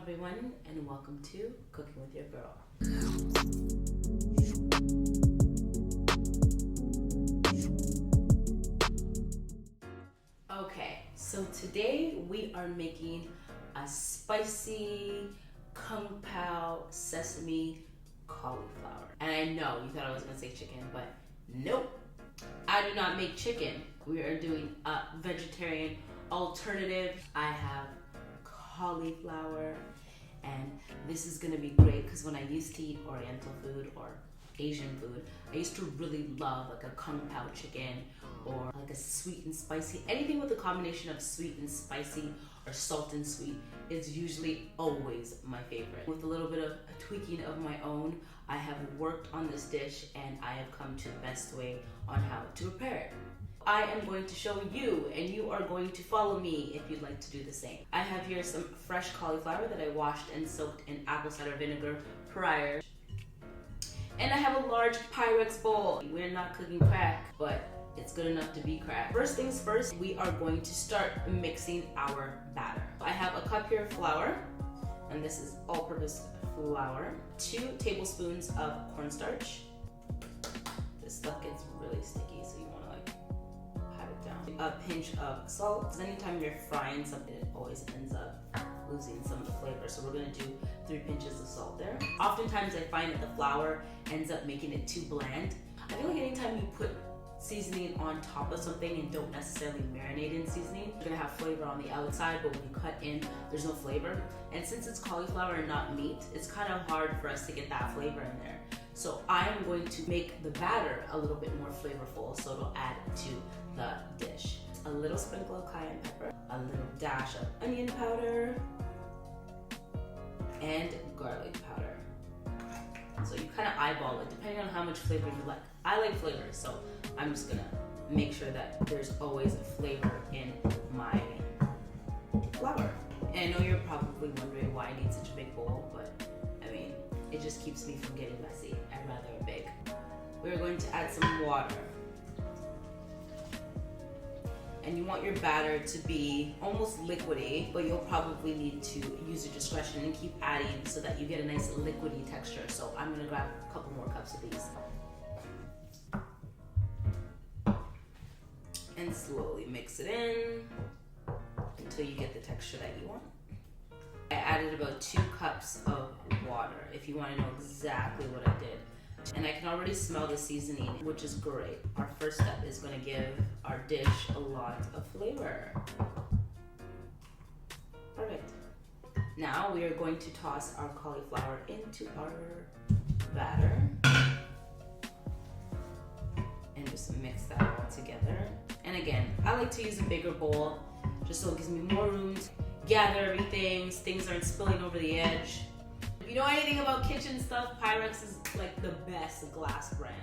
everyone, and welcome to Cooking with Your Girl. Okay, so today we are making a spicy Kung Pao sesame cauliflower. And I know you thought I was gonna say chicken, but nope, I do not make chicken. We are doing a vegetarian alternative. I have cauliflower, and this is gonna be great because when I used to eat Oriental food or Asian food, I used to really love like a Kung Pao chicken or like a sweet and spicy. Anything with a combination of sweet and spicy or salt and sweet is usually always my favorite. With a little bit of a tweaking of my own, I have worked on this dish and I have come to the best way on how to prepare it. I am going to show you, and you are going to follow me if you'd like to do the same. I have here some fresh cauliflower that I washed and soaked in apple cider vinegar prior. And I have a large Pyrex bowl. We're not cooking crack, but it's good enough to be crack. First things first, we are going to start mixing our batter. I have a cup here of flour, and this is all-purpose flour. 2 tablespoons of cornstarch. This stuff gets really sticky, so you want to pat it down. A pinch of salt, because anytime you're frying something, it always ends up losing some of the flavor. So we're gonna do 3 pinches of salt there. Oftentimes I find that the flour ends up making it too bland. I feel like anytime you put seasoning on top of something and don't necessarily marinate in seasoning, you're gonna have flavor on the outside, but when you cut in, there's no flavor. And since it's cauliflower and not meat, it's kind of hard for us to get that flavor in there. So I am going to make the batter a little bit more flavorful, so it'll add to the dish. A little sprinkle of cayenne pepper, a little dash of onion powder, and garlic powder. So you kind of eyeball it depending on how much flavor you like. I like flavor, so I'm just gonna make sure that there's always a flavor in my flour. And I know you're probably wondering why I need such a big bowl, but I mean, it just keeps me from getting messy. I'd rather it big. We're going to add some water. And you want your batter to be almost liquidy, but you'll probably need to use your discretion and keep adding so that you get a nice liquidy texture. So I'm gonna grab a couple more cups of these. And slowly mix it in until you get the texture that you want. I added about 2 cups of water if you wanna know exactly what I did. And I can already smell the seasoning, which is great. Our first step is going to give our dish a lot of flavor. Perfect. Now we are going to toss our cauliflower into our batter and just mix that all together. And again, I like to use a bigger bowl just so it gives me more room to gather everything, things aren't spilling over the edge. If you know anything about kitchen stuff, Pyrex is like the best glass brand.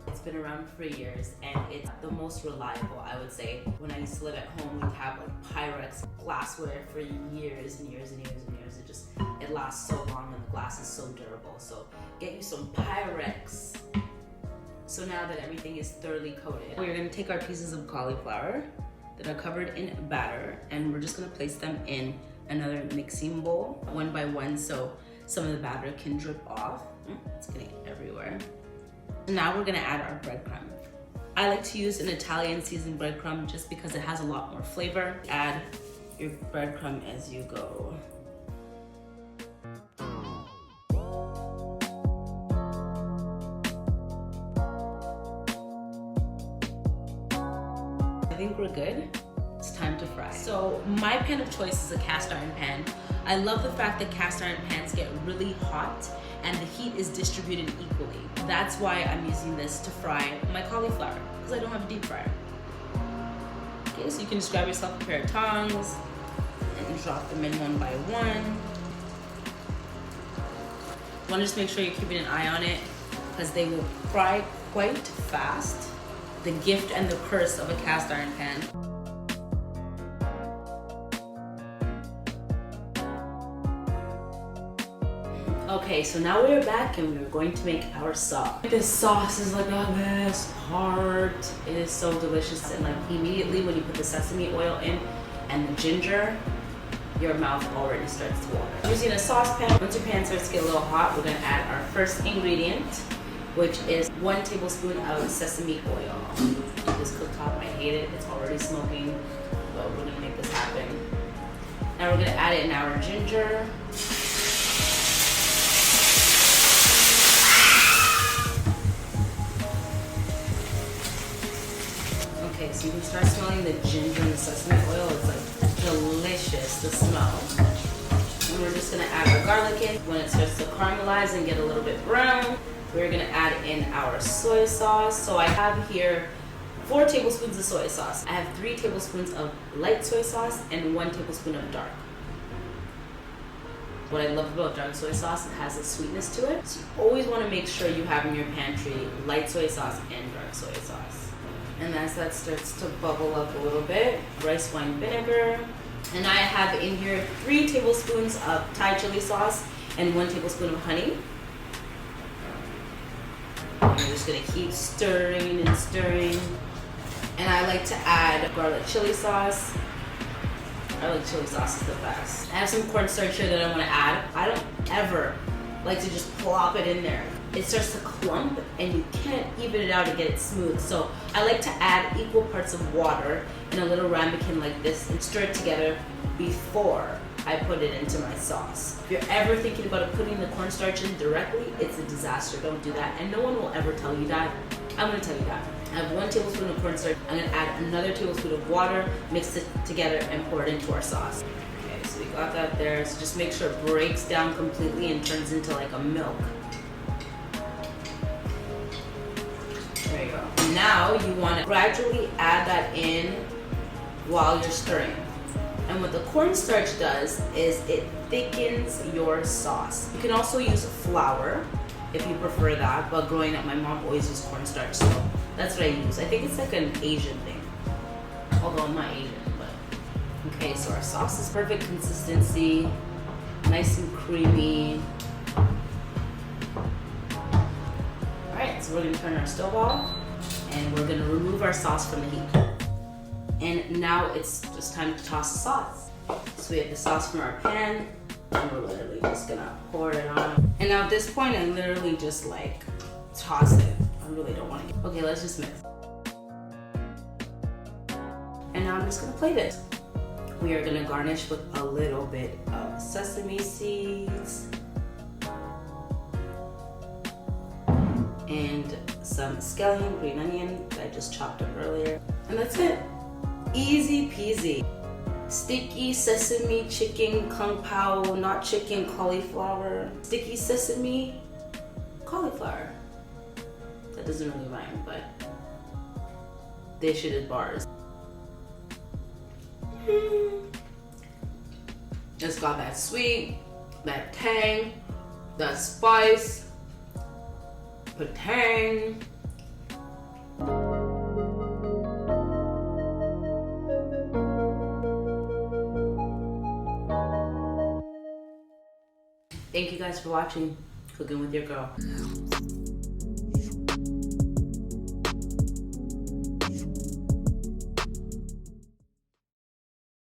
It's been around for years and it's the most reliable, I would say. When I used to live at home, we'd have like Pyrex glassware for years and years and years and years. It lasts so long and the glass is so durable. So get you some Pyrex. So now that everything is thoroughly coated, we're gonna take our pieces of cauliflower that are covered in batter and we're just gonna place them in another mixing bowl, one by one, so some of the batter can drip off. It's getting everywhere. Now we're gonna add our breadcrumb. I like to use an Italian seasoned breadcrumb just because it has a lot more flavor. Add your breadcrumb as you go. I think we're good. It's time to fry. So my pan of choice is a cast iron pan. I love the fact that cast iron pans get really hot and the heat is distributed equally. That's why I'm using this to fry my cauliflower, because I don't have a deep fryer. Okay, so you can just grab yourself a pair of tongs and drop them in one by one. You want to just make sure you're keeping an eye on it because they will fry quite fast. The gift and the curse of a cast iron pan. Okay, so now we're back and we're going to make our sauce. This sauce is like the best part. It is so delicious, and like immediately when you put the sesame oil in and the ginger, your mouth already starts to water. Using a saucepan. Once your pan starts to get a little hot, we're gonna add our first ingredient, which is 1 tablespoon of sesame oil. This cooktop, I hate it. It's already smoking, but we're gonna make this happen. Now we're gonna add in our ginger. Okay, so you can start smelling the ginger and the sesame oil. It's like delicious, the smell. And we're just gonna add our garlic in. When it starts to caramelize and get a little bit brown, we're gonna add in our soy sauce. So I have here 4 tablespoons of soy sauce. I have 3 tablespoons of light soy sauce and 1 tablespoon of dark. What I love about dark soy sauce, it has a sweetness to it. So you always wanna make sure you have in your pantry light soy sauce and dark soy sauce. And as that starts to bubble up a little bit, rice wine vinegar. And I have in here 3 tablespoons of Thai chili sauce and 1 tablespoon of honey. And we're just gonna keep stirring and stirring. And I like to add garlic chili sauce. Garlic chili sauce is the best. I have some cornstarch here that I wanna add. I don't ever like to just plop it in there. It starts to clump and you can't even it out to get it smooth. So I like to add equal parts of water in a little ramekin like this and stir it together before I put it into my sauce. If you're ever thinking about putting the cornstarch in directly, it's a disaster. Don't do that. And no one will ever tell you that. I'm gonna tell you that. I have 1 tablespoon of cornstarch. I'm gonna add another tablespoon of water, mix it together and pour it into our sauce. Okay, so we got that there. So just make sure it breaks down completely and turns into like a milk. There you go. Now you wanna gradually add that in while you're stirring. And what the cornstarch does is it thickens your sauce. You can also use flour if you prefer that, but growing up my mom always used cornstarch, so that's what I use. I think it's like an Asian thing, although I'm not Asian, but. Okay, so our sauce is perfect consistency, nice and creamy. All right, so we're gonna turn our stove off and we're gonna remove our sauce from the heat. And now it's just time to toss the sauce. So we have the sauce from our pan, and we're literally just gonna pour it on. And now at this point, I literally just like toss it. I really don't want to. Okay, let's just mix. And now I'm just gonna plate it. We are gonna garnish with a little bit of sesame seeds and some scallion, green onion that I just chopped up earlier. And that's it. Easy peasy. Sticky sesame chicken kung pao, not chicken cauliflower. Sticky sesame cauliflower. That doesn't really rhyme, but they should have bars. It's got that sweet, that tang, that spice, patang. Thank you guys for watching Cooking with Your Girl.